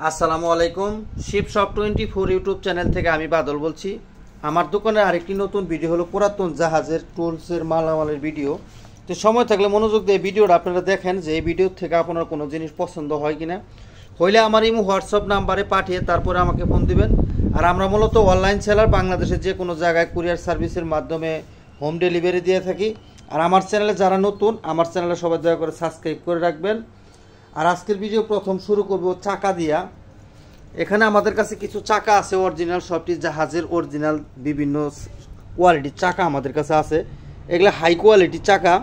আসসালামু আলাইকুম। Sheep shop 24 YouTube channel থেকে আমি বাদল বলছি। আমার দোকানে আরেকটি নতুন ভিডিও হলো পুরাতন জাহাজের টুলসের মালামালের ভিডিও। তো সময় থাকলে মনোযোগ দিয়ে ভিডিওটা আপনারা দেখেন যে এই ভিডিও থেকে আপনার কোনো জিনিস পছন্দ হয় কিনা। হইলে আমার ইমো হোয়াটসঅ্যাপ নাম্বারে পাঠিয়ে তারপরে আমাকে ফোন দিবেন। আর আমরা মূলত অনলাইন সেলার, বাংলাদেশের যে কোনো জায়গায় কুরিয়ার সার্ভিসের মাধ্যমে হোম ডেলিভারি দিয়ে থাকি। আর আমার চ্যানেলে যারা নতুন, আমার চ্যানেলে সবাই দয়া করে সাবস্ক্রাইব করে রাখবেন। আর আজকের ভিডিও প্রথম শুরু করব চাকা দিয়া। এখানে আমাদের কাছে কিছু চাকা আছে অরিজিনাল, সবটি জাহাজের অরিজিনাল বিভিন্ন কোয়ালিটির চাকা আমাদের কাছে আছে। এগুলো হাই কোয়ালিটির চাকা,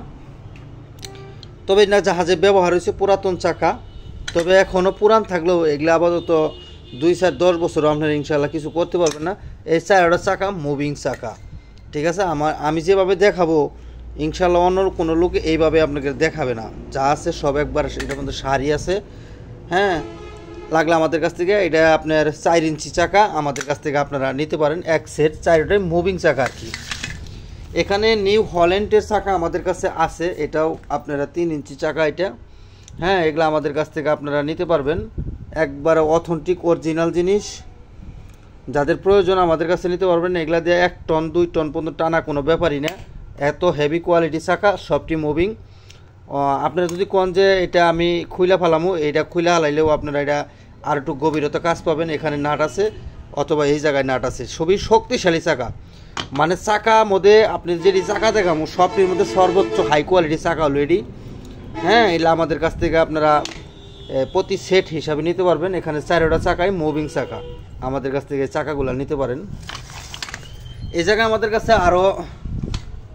তবে না জাহাজে ব্যবহার হয়েছে পুরাতন চাকা। তবে এখনও পুরান থাকলেও এগুলো আপাতত 2-4-10 বছরও আপনারা ইনশাল্লাহ কিছু করতে পারবেন না। এই চারটা চাকা মুভিং চাকা, ঠিক আছে। আমি যেভাবে দেখাবো ইনশাল্লাহ অন্য কোনো লোক এইভাবে আপনাকে দেখাবে না। যা আছে সব একবার এটার মধ্যে সারি আছে। হ্যাঁ, লাগলে আমাদের কাছ থেকে এটা আপনার 4 ইঞ্চি চাকা আমাদের কাছ থেকে আপনারা নিতে পারেন। এক সেট 4টাই মুভিং চাকা আর কি। এখানে নিউ হল্যান্ডের চাকা আমাদের কাছে আছে, এটাও আপনারা 3 ইঞ্চি চাকা এটা। হ্যাঁ, এগুলো আমাদের কাছ থেকে আপনারা নিতে পারবেন। একবারে অথেন্টিক অরিজিনাল জিনিস, যাদের প্রয়োজন আমাদের কাছে নিতে পারবেন। এগুলা দিয়ে 1 টন 2 টন পর্যন্ত টানা কোনো ব্যাপারই না, এত হেভি কোয়ালিটি চাকা, সবটি মুভিং। আপনারা যদি কোন যে এটা আমি খুইলা ফেলামো, এটা খুইলা হালাইলেও আপনারা এটা আর একটু গভীরতা কাজ পাবেন। এখানে নাট আছে অথবা এই জায়গায় নাট আছে, সবই শক্তিশালী চাকা। মানে চাকা মধ্যে আপনি যেটি চাকা দেখামো সবটির মধ্যে সর্বোচ্চ হাই কোয়ালিটি চাকা অলরেডি। হ্যাঁ, এগুলো আমাদের কাছ থেকে আপনারা প্রতি সেট হিসাবে নিতে পারবেন। এখানে 4টা চাকায় মুভিং চাকা, আমাদের কাছ থেকে চাকাগুলো নিতে পারেন। এই জায়গায় আমাদের কাছে আরও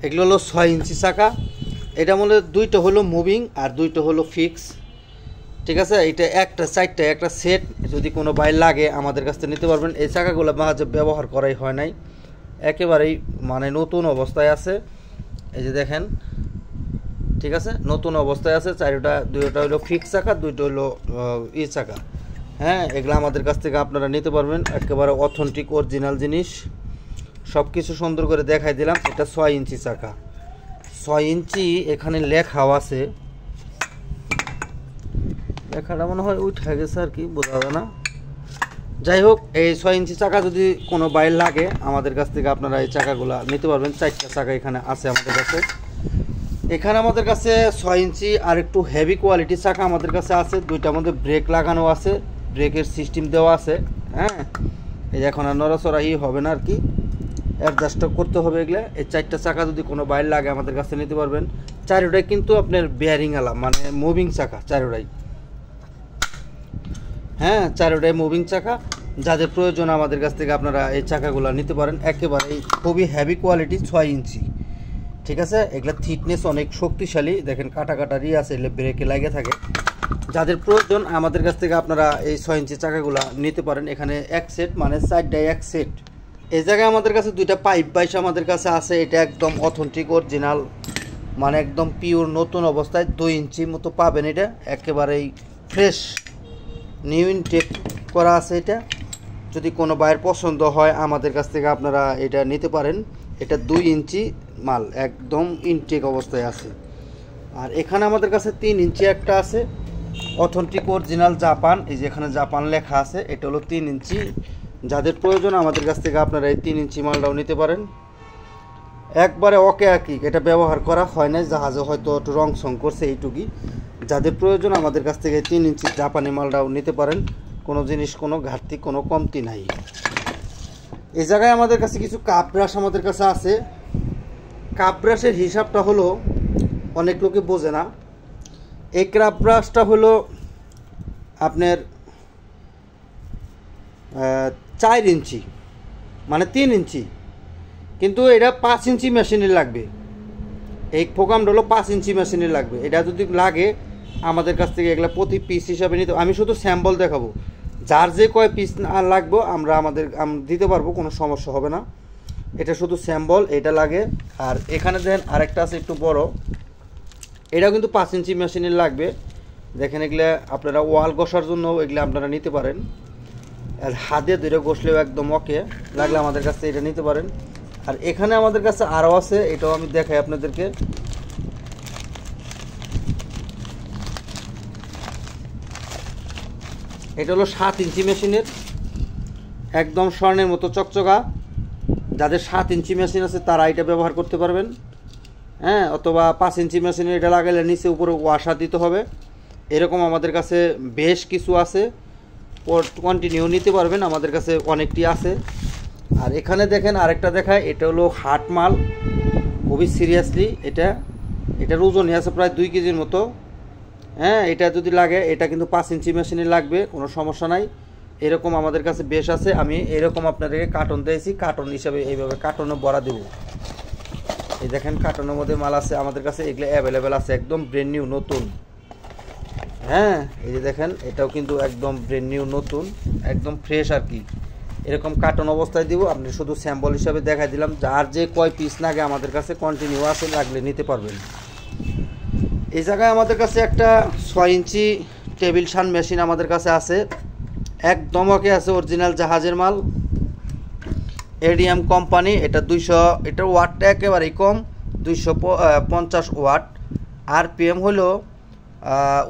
এগুলো হলো 6 ইঞ্চি চাকা। এটা মনে 2টা হলো মুভিং আর 2টা হলো ফিক্স, ঠিক আছে। এটা একটা 4টা একটা সেট, যদি কোনো বাইর লাগে আমাদের কাছ থেকে নিতে পারবেন। এই চাকাগুলো মাঝে ব্যবহার করাই হয় নাই, একেবারেই মানে নতুন অবস্থায় আছে। এই যে দেখেন, ঠিক আছে, নতুন অবস্থায় আছে। 2টা হলো ফিক্স চাকা, 2টা হলো চাকা। হ্যাঁ, এগুলো আমাদের কাছ থেকে আপনারা নিতে পারবেন। একেবারে অথেন্টিক অরিজিনাল জিনিস, সব কিছু সুন্দর করে দেখাই দিলাম। এটা 6 ইঞ্চি চাকা, 6 ইঞ্চি। এখানে লেখাও আছে, লেখাটা মনে হয় উঠে গেছে আর কি, বোঝা যায় না। যাই হোক, এই 6 ইঞ্চি চাকা যদি কোনো বাইর লাগে আমাদের কাছ থেকে আপনারা এই চাকাগুলো নিতে পারবেন। 4টা চাকা এখানে আছে আমাদের কাছে। এখানে আমাদের কাছে 6 ইঞ্চি আর একটু হেভি কোয়ালিটির চাকা আমাদের কাছে আছে। 2টার মধ্যে ব্রেক লাগানো আছে, ব্রেকের সিস্টেম দেওয়া আছে। হ্যাঁ, এই যে এখন আর নড়াচড়াই হবে না আর কি, অ্যাডজাস্ট করতে হবে এগুলো। এই 4টা চাকা যদি কোনো বাইর লাগে আমাদের কাছে নিতে পারবেন। 4টাই কিন্তু আপনার বেয়ারিং আলা, মানে মুভিং চাকা 4টাই। হ্যাঁ, 4টাই মুভিং চাকা। যাদের প্রয়োজন আমাদের কাছ থেকে আপনারা এই চাকাগুলো নিতে পারেন। একেবারেই খুবই হেভি কোয়ালিটি, 6 ইঞ্চি, ঠিক আছে। এগুলো থিকনেস অনেক শক্তিশালী, দেখেন কাটা আছে, এগুলো ব্রেকে লাগে থাকে। যাদের প্রয়োজন আমাদের কাছ থেকে আপনারা এই 6 ইঞ্চি চাকাগুলো নিতে পারেন। এখানে এক সেট, মানে 4টাই এক সেট। এই জায়গায় আমাদের কাছে 2টা পাইপ বাইশ আমাদের কাছে আছে। এটা একদম অথেন্টিক অরিজিনাল, মানে একদম পিওর নতুন অবস্থায় 2 ইঞ্চি মতো পাবেন। এটা একেবারেই ফ্রেশ নিউ ইনটেক করা আছে। এটা যদি কোনো বাইরের পছন্দ হয় আমাদের কাছ থেকে আপনারা এটা নিতে পারেন। এটা 2 ইঞ্চি মাল, একদম ইনটেক অবস্থায় আছে। আর এখানে আমাদের কাছে 3 ইঞ্চি একটা আছে, অথেন্টিক অরিজিনাল জাপান। এই যে এখানে জাপান লেখা আছে, এটা হলো 3 ইঞ্চি। যাদের প্রয়োজন আমাদের কাছ থেকে আপনারা এই 3 ইঞ্চি মালটাও নিতে পারেন। একবারে ওকে আর কি, এটা ব্যবহার করা হয় না, জাহাজে হয়তো একটু রং সং করছে এইটুকুই। যাদের প্রয়োজন আমাদের কাছ থেকে 3 ইঞ্চি জাপানি মালটাও নিতে পারেন। কোনো জিনিস কোনো ঘাটতি কোনো কমতি নাই। এই জায়গায় আমাদের কাছে কিছু কাপ ব্রাশ আমাদের কাছে আছে। কাপ ব্রাশের হিসাবটা হলো অনেক লোকে বোঝে না। এই কাপ ব্রাশটা হলো আপনার 4 ইঞ্চি, মানে 3 ইঞ্চি, কিন্তু এটা 5 ইঞ্চি মেশিনের লাগবে। এই প্রোগ্রামটা হলো 5 ইঞ্চি মেশিনের লাগবে। এটা যদি লাগে আমাদের কাছ থেকে এগুলো প্রতি পিস হিসাবে নিতে। আমি শুধু স্যাম্পল দেখাবো, যার যে কয় পিস লাগবো আমরা দিতে পারবো, কোনো সমস্যা হবে না। এটা শুধু স্যাম্পল, এটা লাগে। আর এখানে দেখেন আরেকটা আছে একটু বড়, এটাও কিন্তু 5 ইঞ্চি মেশিনের লাগবে। দেখেন এগুলো আপনারা ওয়াল ঘষার জন্য এগুলো আপনারা নিতে পারেন। আর হাতে ধরে ঘষলেও একদম ওকে, লাগলে আমাদের কাছে এটা নিতে পারেন। আর এখানে আমাদের কাছে আরও আছে, এটাও আমি দেখাই আপনাদেরকে। এটা হলো 7 ইঞ্চি মেশিনের, একদম স্বর্ণের মতো চকচকা। যাদের 7 ইঞ্চি মেশিন আছে তারা এটা ব্যবহার করতে পারবেন, হ্যাঁ। অথবা 5 ইঞ্চি মেশিনে এটা লাগাইলে নিচে উপরে ওয়াশার দিতে হবে। এরকম আমাদের কাছে বেশ কিছু আছে, কন্টিনিউ নিতে পারবেন, আমাদের কাছে অনেকটি আছে। আর এখানে দেখেন আরেকটা দেখায়, এটা হলো হাট মাল, খুবই সিরিয়াসলি। এটার ওজনই আছে প্রায় 2 কেজির মতো, হ্যাঁ। এটা যদি লাগে, এটা কিন্তু 5 ইঞ্চি মেশিনে লাগবে, কোনো সমস্যা নাই। এরকম আমাদের কাছে বেশ আছে। আমি এরকম আপনাদেরকে কার্টন দিয়েছি, কার্টন হিসাবে এইভাবে কার্টনে ভরা দেব। এই দেখেন কার্টনের মধ্যে মাল আছে আমাদের কাছে, এগুলো অ্যাভেলেবেল আছে, একদম ব্র্যান্ড নিউ নতুন, হ্যাঁ। এই যে দেখেন এটাও কিন্তু একদম ব্র্যান্ড নিউ নতুন, একদম ফ্রেশ আর কি। এরকম কার্টন অবস্থায় দিব, আপনি শুধু স্যাম্পল হিসাবে দেখাই দিলাম। যার যে কয় পিস লাগে আমাদের কাছে কন্টিনিউ আছে, লাগলে নিতে পারবেন। এই জায়গায় আমাদের কাছে একটা 6 ইঞ্চি টেবিল শান মেশিন আমাদের কাছে আছে, একদম ওকে আছে, অরিজিনাল জাহাজের মাল, এডিএম কোম্পানি। এটা 200, এটার ওয়াটটা একেবারেই কম, 250 ওয়াট। আরপিএম হলো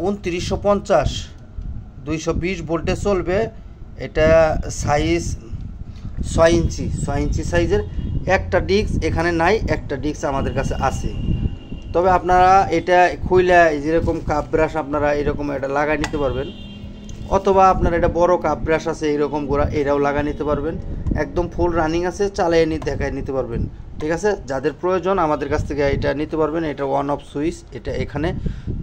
2950, 220 ভোল্টে চলবে। এটা সাইজ 6 ইঞ্চি সাইজের। একটা ডিস্ক এখানে নাই, একটা ডিস্ক আমাদের কাছে আছে। তবে আপনারা এটা খুইলা যেরকম কাপ ব্রাশ আপনারা এরকম এটা লাগাই নিতে পারবেন, অথবা আপনার এটা বড় কাপ ব্রাশ আছে এইরকম গোড়া, এটাও লাগা নিতে পারবেন। একদম ফুল রানিং আছে, চালিয়ে দেখায় নিতে পারবেন, ঠিক আছে। যাদের প্রয়োজন আমাদের কাছ থেকে এটা নিতে পারবেন। এটা ওয়ান অফ সুইচ, এটা এখানে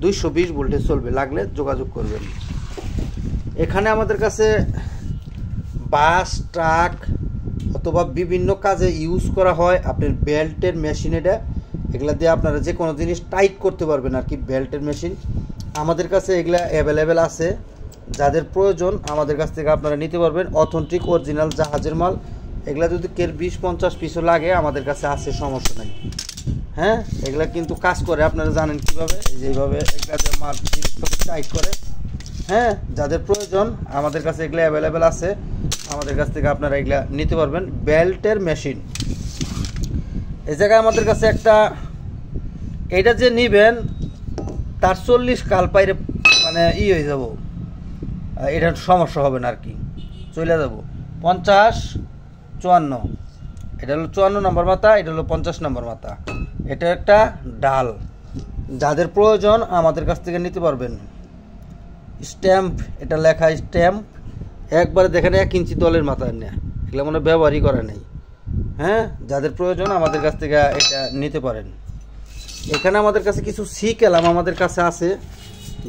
220 ভোল্টে চলবে, লাগলে যোগাযোগ করবেন। এখানে আমাদের কাছে বাস, ট্রাক অথবা বিভিন্ন কাজে ইউজ করা হয় আপনার বেল্টের মেশিন। এগুলা দিয়ে আপনারা যে কোনো জিনিস টাইট করতে পারবেন আর কি, বেল্টের মেশিন আমাদের কাছে এগুলা অ্যাভেলেবেল আছে। যাদের প্রয়োজন আমাদের কাছ থেকে আপনারা নিতে পারবেন, অথেন্টিক অরিজিনাল জাহাজের মাল। এগুলা যদি কেউ 20-50 পিসও লাগে আমাদের কাছে আছে, সমস্যা নেই, হ্যাঁ। এগুলা কিন্তু কাজ করে, আপনারা জানেন কীভাবে, যেভাবে এগুলা মাল টাইট করে, হ্যাঁ। যাদের প্রয়োজন আমাদের কাছে এগুলো অ্যাভেলেবেল আছে, আমাদের কাছ থেকে আপনারা এগুলা নিতে পারবেন। বেল্টের মেশিন এই জায়গায় আমাদের কাছে একটা, এটা যে নেবেন তার 40 কাল পাইরে মানে হয়ে যাব, এটার সমস্যা হবে না আর কি, চলে যাব। 50-54, এটা হলো 54 নম্বর মাথা, এটা হলো 50 নম্বর মাথা। এটা একটা ডাল, যাদের প্রয়োজন আমাদের কাছ থেকে নিতে পারবেন। স্ট্যাম্প, এটা লেখা স্ট্যাম্প, একবারে দেখেন 1 ইঞ্চি দলের মাথায় নেয়, এগুলো মনে ব্যবহারই করা নেই, হ্যাঁ। যাদের প্রয়োজন আমাদের কাছ থেকে এটা নিতে পারেন। এখানে আমাদের কাছে কিছু সি ক্যালাম আমাদের কাছে আছে,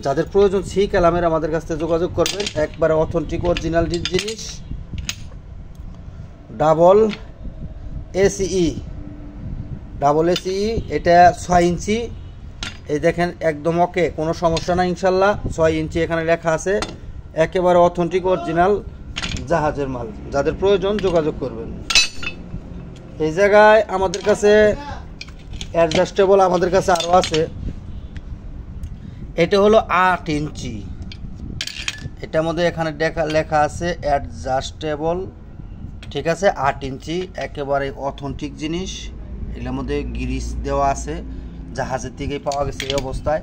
যাদের প্রয়োজন সি ক্যালামের আমাদের কাছ থেকে যোগাযোগ করবেন। একবারে অথেন্টিক অরিজিনাল জিনিস, ডাবল এসিই, এটা 6 ইঞ্চি। এই দেখেন একদম ওকে, কোনো সমস্যা না ইনশাল্লাহ। 6 ইঞ্চি এখানে লেখা আছে, একেবারে অথেন্টিক অরিজিনাল জাহাজের মাল। যাদের প্রয়োজন যোগাযোগ করবেন। এই জায়গায় আমাদের কাছে অ্যাডজাস্টেবল আমাদের কাছে আরও আছে। এটা হলো 8 ইঞ্চি, এটার মধ্যে এখানে লেখা আছে অ্যাডজাস্টেবল, ঠিক আছে। 8 ইঞ্চি একেবারে অথেন্টিক জিনিস, এটার মধ্যে গ্রিস দেওয়া আছে, জাহাজের থেকেই পাওয়া গেছে এই অবস্থায়,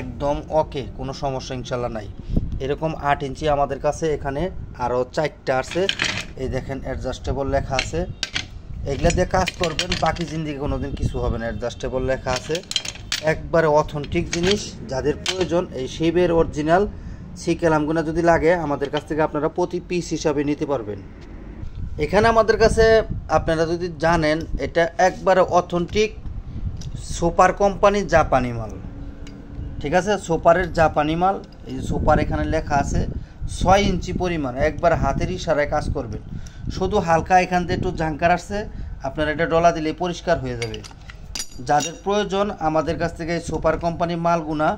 একদম ওকে, কোনো সমস্যা ইনশাল্লাহ নাই। এরকম 8 ইঞ্চি আমাদের কাছে এখানে আরও 4টা আছে। এই দেখেন অ্যাডজাস্টেবল লেখা আছে, এগুলা দিয়ে কাজ করবেন, বাকি জিন্দিগি কোনোদিন কিছু হবে না। অ্যাডজাস্টেবল লেখা আছে, একবারে অথেন্টিক জিনিস। যাদের প্রয়োজন এই শিবের অরিজিনাল সি ক্যালামগুলো যদি লাগে আমাদের কাছ থেকে আপনারা প্রতি পিস হিসাবে নিতে পারবেন। এখানে আমাদের কাছে আপনারা যদি জানেন, এটা একবারে অথেন্টিক সুপার কোম্পানি জাপানি মাল, ঠিক আছে। সুপারের জাপানি মাল, এই সুপার এখানে লেখা আছে। 6 ইঞ্চি পরিমাণ, একবার হাতের ইশারায় কাজ করবেন। শুধু হালকা এখান থেকে একটু ঝাঙ্কার আসছে, আপনারা এটা ডলা দিলে পরিষ্কার হয়ে যাবে। যাদের প্রয়োজন আমাদের কাছ থেকে সুপার কোম্পানি মালগুনা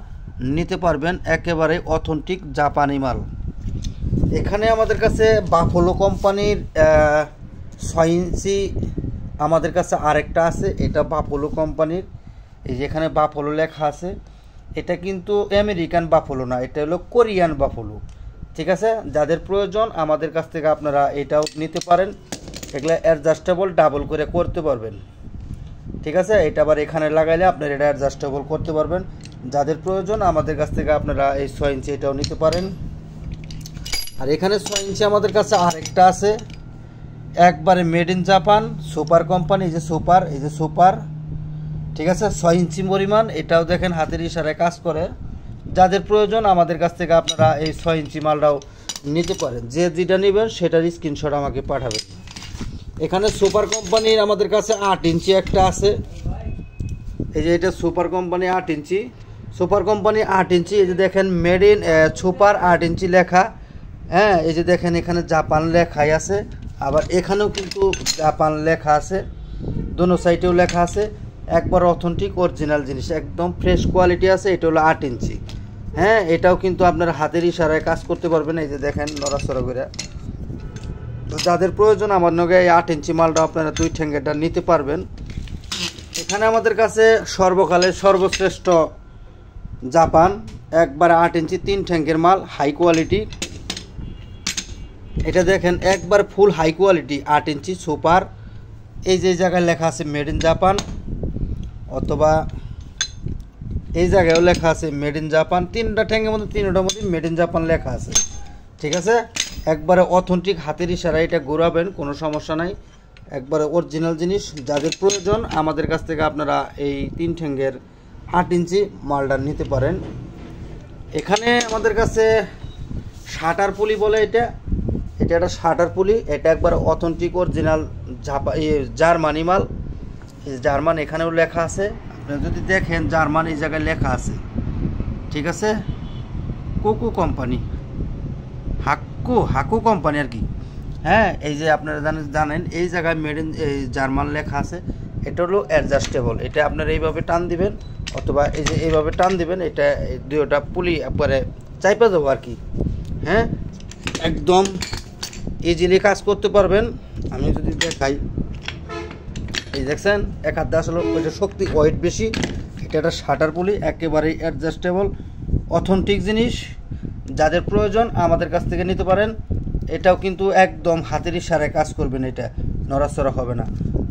নিতে পারবেন, একেবারে অথেন্টিক জাপানি মাল। এখানে আমাদের কাছে বাফলো কোম্পানির 6 ইঞ্চি আমাদের কাছে আরেকটা আছে, এটা বাফলো কোম্পানির। এই যেখানে বাফলো লেখা আছে, এটা কিন্তু আমেরিকান বাফলো না, এটা হলো কোরিয়ান বাফলো, ঠিক আছে। যাদের প্রয়োজন আমাদের কাছ থেকে আপনারা এটাও নিতে পারেন। এগুলো অ্যাডজাস্টেবল ডাবল করে করতে পারবেন, ঠিক আছে। এটা আবার এখানে লাগাইলে আপনারা এটা অ্যাডজাস্টেবল করতে পারবেন। যাদের প্রয়োজন আমাদের কাছ থেকে আপনারা এই 6 ইঞ্চি এটাও নিতে পারেন। আর এখানে 6 ইঞ্চি আমাদের কাছে আরেকটা আছে, একবারে made in Japan super company, এই যে সুপার, ঠিক আছে, 6 ইঞ্চি পরিমাণ। এটাও দেখেন হাতের ইশারায় কাজ করে। যাদের প্রয়োজন আমাদের কাছ থেকে আপনারা এই 6 ইঞ্চি মালটাও নিতে পারেন। যে যেটা নেবেন সেটার স্ক্রিনশট আমাকে পাঠাবেন। এখানে সুপার কোম্পানির আমাদের কাছে 8 ইঞ্চি একটা আছে, এই যে এটা সুপার কোম্পানি 8 ইঞ্চি, সুপার কোম্পানি 8 ইঞ্চি। এই যে দেখেন মেড ইন সুপার 8 ইঞ্চি লেখা, হ্যাঁ, এই যে দেখেন এখানে জাপান লেখাই আছে, আবার এখানেও কিন্তু জাপান লেখা আছে, দোনো সাইডেও লেখা আছে। একবার অথেন্টিক অরিজিনাল জিনিস, একদম ফ্রেশ কোয়ালিটি আছে। এটা হলো 8 ইঞ্চি, হ্যাঁ, এটাও কিন্তু আপনার হাতের ইশারায় কাজ করতে পারবেন। এই যে দেখেন নড়াচড়া করে। তো যাদের প্রয়োজন আমার নগে এই 8 ইঞ্চি মালটা আপনারা 2 ঠ্যাঙ্গেরটা নিতে পারবেন। এখানে আমাদের কাছে সর্বকালের সর্বশ্রেষ্ঠ জাপান একবার 8 ইঞ্চি 3 ঠ্যাঙ্গের মাল, হাই কোয়ালিটি। এটা দেখেন একবার ফুল হাই কোয়ালিটি 8 ইঞ্চি সুপার। এই যে জায়গায় লেখা আছে মেড ইন জাপান, অথবা এই জায়গায়ও লেখা আছে মেড ইন জাপান। 3টা ঠ্যাঙ্গের মধ্যে 3টার মধ্যে মেড ইন জাপান লেখা আছে, ঠিক আছে। একবারে অথেন্টিক হাতের ইশারায় এটা ঘোরাবেন, কোনো সমস্যা নাই, একবারে অরিজিনাল জিনিস। যাদের প্রয়োজন আমাদের কাছ থেকে আপনারা এই 3 ঠ্যাঙ্গের 8 ইঞ্চি মালটা নিতে পারেন। এখানে আমাদের কাছে শাটার পুলি বলে, এটা একটা শাটার পুলি। এটা একবার অথেন্টিক অরিজিনাল জার্মানি মাল, জার্মান এখানেও লেখা আছে। আপনারা যদি দেখেন জার্মান এই জায়গায় লেখা আছে, ঠিক আছে, কোকো কোম্পানি, হাকু কোম্পানি আর কি, হ্যাঁ। এই যে আপনারা জানেন এই জায়গায় মেড ইন জার্মান লেখা আছে। এটা হলো অ্যাডজাস্টেবল, এটা আপনারা এইভাবে টান দিবেন, অথবা এই যে এইভাবে টান দিবেন, এটা দুইটা পুলি একবারে চাইপা দেবো আর কি, হ্যাঁ, একদম ইজিলি কাজ করতে পারবেন। আমি যদি দেখাই, এই দেখছেন এক হাত দিয়ে আসলে ওইটা শক্তি ওয়েট বেশি। এটা একটা শাটার পুলি, একেবারেই অ্যাডজাস্টেবল অথেন্টিক জিনিস। যাদের প্রয়োজন আমাদের কাছ থেকে নিতে পারেন। এটাও কিন্তু একদম হাতের ইশারায় কাজ করবেন, এটা নড়াচড়া হবে না।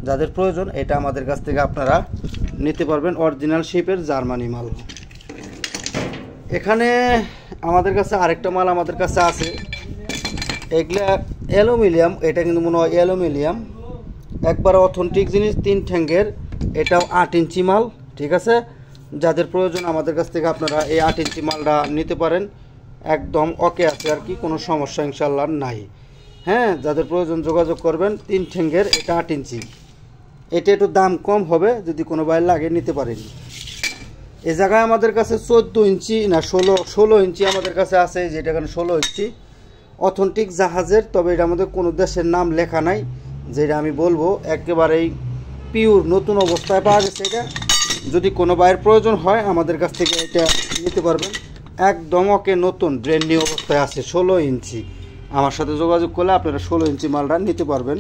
যাদের প্রয়োজন এটা আমাদের কাছ থেকে আপনারা নিতে পারবেন, অরিজিনাল শেপের জার্মানি মাল। এখানে আমাদের কাছে আরেকটা মাল আমাদের কাছে আছে, এগুলা অ্যালুমিনিয়াম, এটা কিন্তু মনে হয় অ্যালুমিনিয়াম, একবার অথেন্টিক জিনিস 3 ঠ্যাঙ্গের। এটাও 8 ইঞ্চি মাল, ঠিক আছে। যাদের প্রয়োজন আমাদের কাছ থেকে আপনারা এই 8 ইঞ্চি মালটা নিতে পারেন, একদম ওকে আছে আর কি, কোনো সমস্যা ইনশাল্লাহ নাই, হ্যাঁ। যাদের প্রয়োজন যোগাযোগ করবেন। 3 ঠ্যাঙ্গের, এটা 8 ইঞ্চি। এটা একটু দাম কম হবে, যদি কোনো বাইর লাগে নিতে পারেন। এই জায়গায় আমাদের কাছে 14 ইঞ্চি না 16 ইঞ্চি আমাদের কাছে আছে, যেটা এখানে 16 ইঞ্চি অথেন্টিক জাহাজের। তবে এটার মধ্যে কোনো দেশের নাম লেখা নাই, যেটা আমি বলবো একেবারেই পিওর নতুন অবস্থায় পাওয়া গেছে। এটা যদি কোনো বাইরের প্রয়োজন হয় আমাদের কাছ থেকে এটা নিতে পারবেন, একদম ওকে নতুন ব্র্যান্ড নিউ অবস্থায় আছে। 16 ইঞ্চি আমার সাথে যোগাযোগ করলে আপনারা 16 ইঞ্চি মালটা নিতে পারবেন।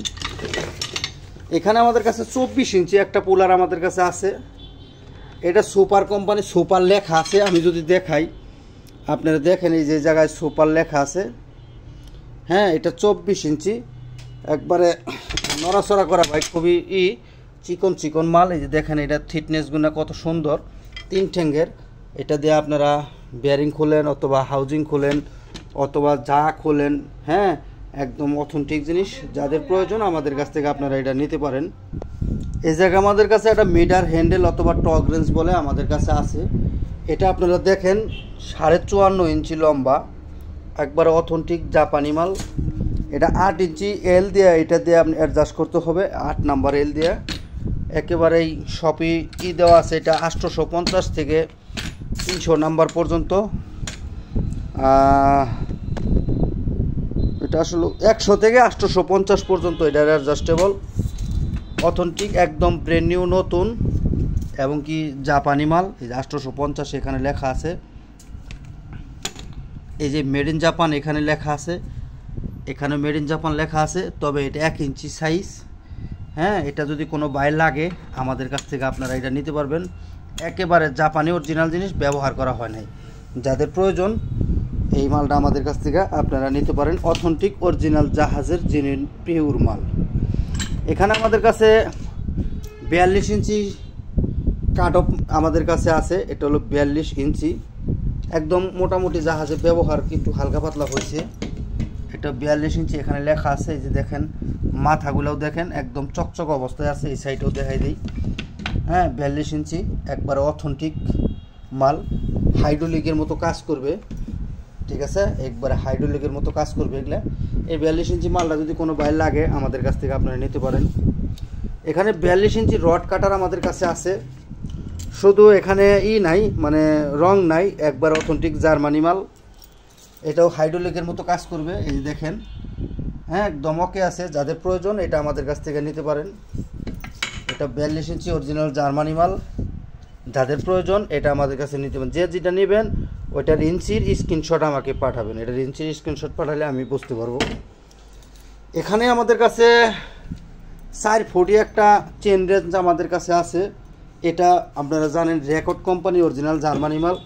এখানে আমাদের কাছে 24 ইঞ্চি একটা পুলার আমাদের কাছে আছে, এটা সুপার কোম্পানি, সুপার লেখা আছে। আমি যদি দেখাই আপনারা দেখেন, এই যে জায়গায় সুপার লেখা আছে, হ্যাঁ, এটা 24 ইঞ্চি, একবারে নড়াচড়া করা ভাই, খুবই চিকন মাল। এই যে দেখেন এটা থিকনেসগুলো কত সুন্দর, 3 ঠ্যাঙ্গের। এটা দিয়ে আপনারা বেয়ারিং খোলেন, অথবা হাউজিং খোলেন, অথবা যা খোলেন, হ্যাঁ, একদম অথেন্টিক জিনিস। যাদের প্রয়োজন আমাদের কাছ থেকে আপনারা এটা নিতে পারেন। এই জায়গায় আমাদের কাছে একটা মিটার হ্যান্ডেল অথবা টক রেঞ্জ বলে আমাদের কাছে আছে। এটা আপনারা দেখেন 54.5 ইঞ্চি লম্বা, একবার অথেন্টিক জাপানি মাল। এটা 8 ইঞ্চি এল দিয়ে, এটা দিয়ে আপনি অ্যাডজাস্ট করতে হবে, 8 নাম্বার এল দিয়ে। একেবারেই শপি দেওয়া আছে, এটা 850 থেকে 300 নাম্বার পর্যন্ত। এটা আসলে 100 থেকে 850 পর্যন্ত এটা অ্যাডজাস্টেবল, অথেন্টিক, একদম ব্র্যান্ড নিউ নতুন, এবং কি জাপানি মাল। এই যে 850 এখানে লেখা আছে, এই যে মেড ইন জাপান এখানে লেখা আছে, এখানে মেড ইন জাপান লেখা আছে। তবে এটা 1 ইঞ্চি সাইজ, হ্যাঁ। এটা যদি কোনো বাইর লাগে আমাদের কাছ থেকে আপনারা এটা নিতে পারবেন, একেবারে জাপানি অরিজিনাল জিনিস, ব্যবহার করা হয় নাই। যাদের প্রয়োজন এই মালটা আমাদের কাছ থেকে আপনারা নিতে পারেন, অথেন্টিক অরিজিনাল জাহাজের জেনুইন পিওর মাল। এখানে আমাদের কাছে 42 ইঞ্চি কাট অফ আমাদের কাছে আছে, এটা হলো 42 ইঞ্চি, একদম মোটামুটি জাহাজে ব্যবহার, কিন্তু হালকা পাতলা হয়েছে। এটা 42 ইঞ্চি, এখানে লেখা আছে, এই যে দেখেন মাথাগুলোও দেখেন একদম চকচক অবস্থায় আছে। এই সাইডেও দেখাই দিই, হ্যাঁ 42 ইঞ্চি, একবার অথেন্টিক মাল, হাইড্রোলিকের মতো কাজ করবে, ঠিক আছে, একবারে হাইড্রোলিকের মতো কাজ করবে এগুলা। এই 42 ইঞ্চি মালটা যদি কোনো বাইর লাগে আমাদের কাছ থেকে আপনারা নিতে পারেন। এখানে 42 ইঞ্চি রড কাটার আমাদের কাছে আছে, শুধু এখানে নাই, মানে রং নাই, একবার অথেন্টিক জার্মানি মাল, এটাও হাইড্রোলিকের মতো কাজ করবে। এই যে দেখেন, হ্যাঁ একদম ওকে আছে। যাদের প্রয়োজন এটা আমাদের কাছ থেকে নিতে পারেন। এটা 42 ইঞ্চি অরিজিনাল জার্মানি মাল, যাদের প্রয়োজন এটা আমাদের কাছে নিতে পারেন। যে যেটা নেবেন ওইটার ইঞ্চির স্ক্রিনশট আমাকে পাঠাবেন, এটার ইঞ্চির স্ক্রিনশট পাঠালে আমি বুঝতে পারবো। এখানে আমাদের কাছে 4 ফুটি একটা চেন রেঞ্জ আমাদের কাছে আছে। এটা আপনারা জানেন রেকর্ড কোম্পানি অরিজিনাল জার্মানি মাল।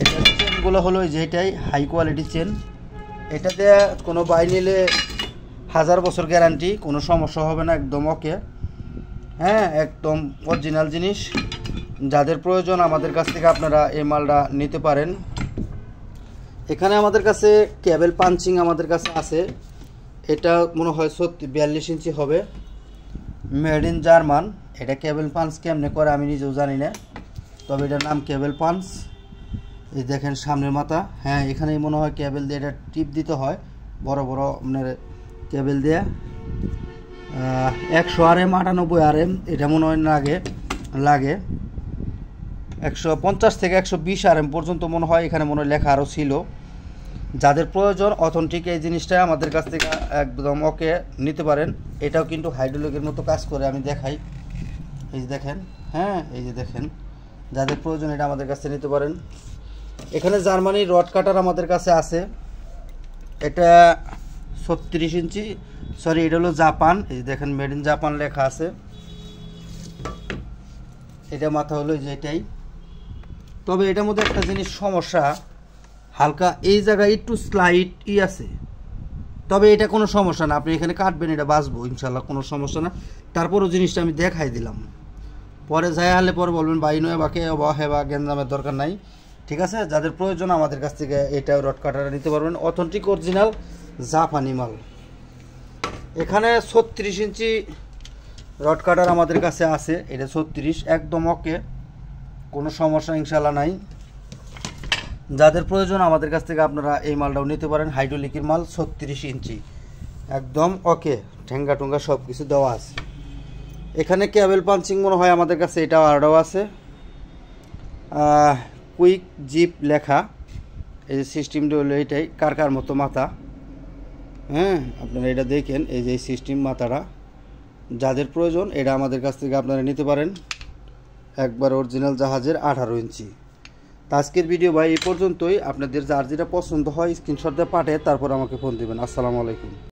এটার চেনগুলো হলো যেটাই হাই কোয়ালিটি চেন। এটাতে কোনো বাই নিলে 1000 বছর গ্যারান্টি, কোনো সমস্যা হবে না, একদম ওকে, হ্যাঁ একদম অরিজিনাল জিনিস। যাদের প্রয়োজন আমাদের কাছ থেকে আপনারা এই মালটা নিতে পারেন। এখানে আমাদের কাছে কেবল পাঞ্চিং আমাদের কাছে আছে, এটা মনে হয় 42 ইঞ্চি হবে, মেড ইন জার্মান। এটা কেবল পাঞ্চ কেমনে করে আমি নিজেও জানি না, তবে এটার নাম কেবল পাঞ্চ। এই দেখেন সামনের মাথা, হ্যাঁ এখানেই মনে হয় কেবল দিয়ে এটা টিপ দিতে হয়, বড় বড় আপনার কেবল দিয়ে। 100 RM 98 RM এটা মনে হয় লাগে 150 থেকে 120 RM পর্যন্ত মনে হয়, এখানে মনে হয় লেখা আরও ছিল। যাদের প্রয়োজন অথেন্টিক এই জিনিসটা আমাদের কাছ থেকে একদম ওকে নিতে পারেন। এটাও কিন্তু হাইড্রোলিকের মতো কাজ করে, আমি দেখাই, এই যে দেখেন, হ্যাঁ এই যে দেখেন, যাদের প্রয়োজন এটা আমাদের কাছ থেকে নিতে পারেন। এখানে জার্মানি রড কাটার আমাদের কাছে আছে, এটা 36 ইঞ্চি, সরি এটা হলো জাপান, এই যে দেখেন মেড ইন জাপান লেখা আছে। এটা মাথা হলো যে এটাই, তবে এটার মধ্যে একটা জিনিস সমস্যা, হালকা এই জায়গায় একটু স্লাইড আছে, তবে এটা কোনো সমস্যা না, আপনি এখানে কাটবেন এটা বাঁচবো ইনশাল্লাহ, কোনো সমস্যা না। তারপরও জিনিসটা আমি দেখাই দিলাম, পরে যাই হলে পরে বলবেন বাই নয় বাকে বা গেঞ্জামের দরকার নাই, ঠিক আছে। যাদের প্রয়োজন আমাদের কাছ থেকে এটা রড কাটারটা নিতে পারবেন, অথেন্টিক অরিজিনাল জাপানি মাল। এখানে 36 ইঞ্চি রড কাটার আমাদের কাছে আছে, এটা 36 একদম ওকে, কোনো সমস্যা ইনশাল্লাহ নাই। যাদের প্রয়োজন আমাদের কাছ থেকে আপনারা এই মালটাও নিতে পারেন, হাইড্রোলিকের মাল 36 ইঞ্চি একদম ওকে, ঠেঙ্গা টুঙ্গা সব কিছু দেওয়া আছে। এখানে কেবল পাঞ্চিং মনে হয় আমাদের কাছে এটাও আরও আছে, কুইক জিপ লেখা, এই যে সিস্টেমটা হলো এটাই, কার মতো মাথা, হ্যাঁ আপনারা এটা দেখেন, এই যে সিস্টেম মাথাটা। যাদের প্রয়োজন এটা আমাদের কাছ থেকে আপনারা নিতে পারেন, একবার অরিজিনাল জাহাজের 18 ইঞ্চি। আজকের ভিডিও ভাই এই পর্যন্তই। আপনাদের যার যেটা পছন্দ হয় স্ক্রিনশট দিয়ে পাঠিয়ে তারপর আমাকে ফোন দিবেন। আসসালামু আলাইকুম।